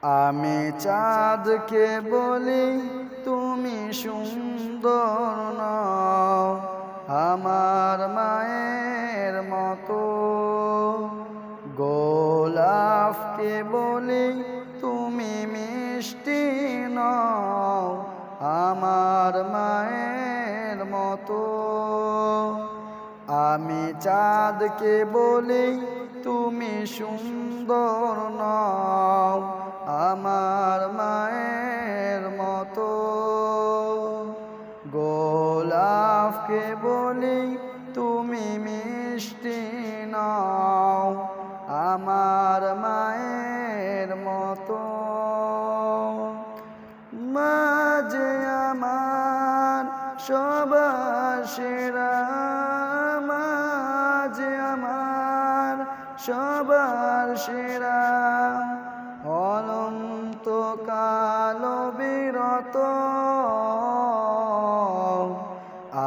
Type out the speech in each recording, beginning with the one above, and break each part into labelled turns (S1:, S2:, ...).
S1: আমি চাঁদকে বলি তুমি সুন্দর নও, আমার মায়ের মতো। গোলাপকে বলি তুমি মিষ্টি নও, আমার মায়ের মতো। আমি চাঁদকে বলি তুমি সুন্দর নও, আমার মায়ের মতো। গোলাপকে বলি তুমি মিষ্টি নও, আমার মায়ের মতো। মা যে আমার সবার সেরা, মা যে আমার সবার সেরা। অনন্তকাল বিরত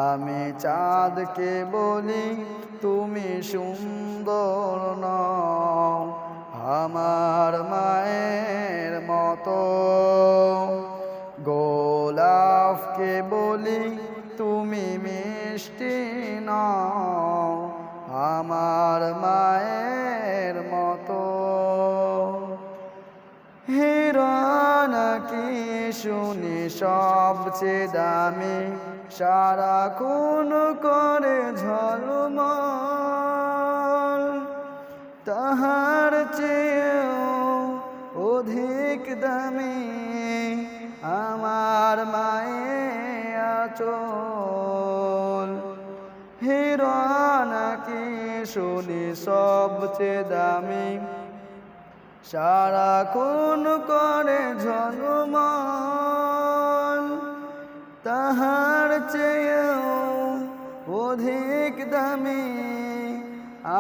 S1: আমি চাঁদকে বলি তুমি সুন্দর নও, আমার মায়ের মতো। গোলাপকে বলি তুমি মিষ্টি নও, আমার মায়ের মতো। হীরা নাকি শুনি সবচেয়ে দামি, সারাক্ষণ করে ঝলমল। তাহার চেয়েও অধিক দামি আমার মায়ের আঁচল। হীরা নাকি শুনি সবচেয়ে দামি, সারাক্ষণ করে ঝলমল। তাহার চেয়েও অধিক দামি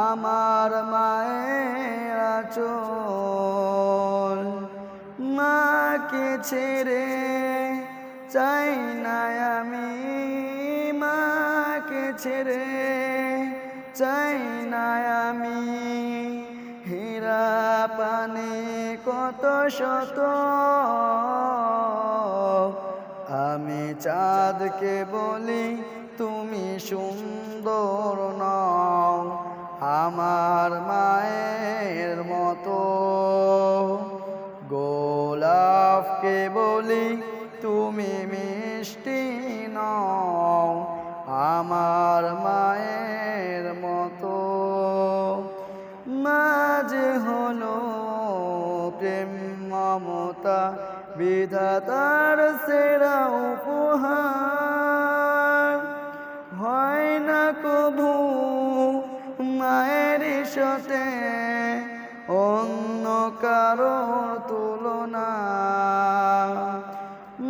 S1: আমার মায়ের আঁচল। মাকে ছেড়ে চাই না আমি, মাকে ছেড়ে চাই না আমি। হীরা পানি কত শত আমি চাঁদকে বলি তুমি সুন্দর নও, আমার মায়ের মতো। গোলাপকে বলি তুমি মিষ্টি নও, আমার মায়ের মতো। মা যে হলো প্রেম মমতা বিধাতার সেরা উপহার। হয় না কভু মায়ের সাথে অন্য কারো তুলনা।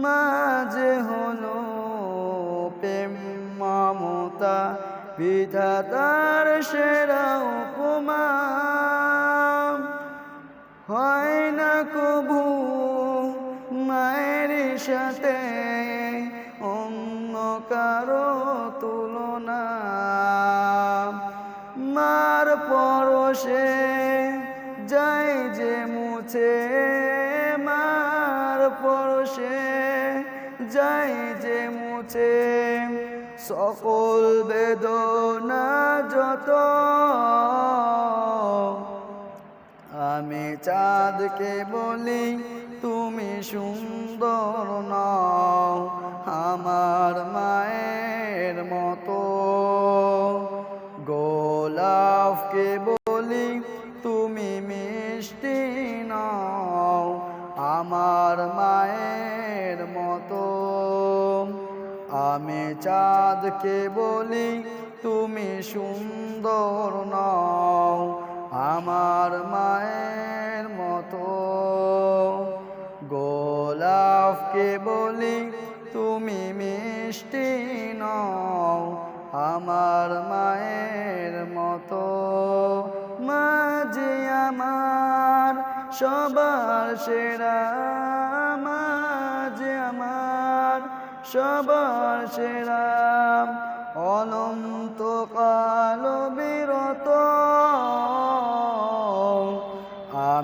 S1: মা যে হলো প্রেম মমতা বিধাতার সেরা উপমা। হয় না কভু মায়ের সাথে অন্য কারো তুলনা। মার পরশে যায় যে মুছে, মার পরশে যায় যে মুছে সকল বেদনা যত। আমি চাঁদকে বলি তুমি সুন্দর নও, আমার মায়ের মতো। গোলাপকে বলি তুমি মিষ্টি নও, আমার মায়ের মতো। আমি চাঁদকে বলি তুমি সুন্দর নও, আমার মায়ের মতো। গোলাপকে বলি তুমি মিষ্টি নও, আমার মায়ের মতো। মা যে আমার সবার সেরা, মা যে আমার সবার সেরা। অনন্তকাল বিরত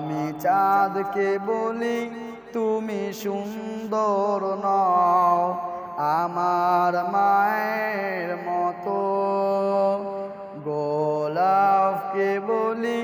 S1: আমি চাঁদকে বলি তুমি সুন্দর নও আমার মায়ের মতো। গোলাপকে বলি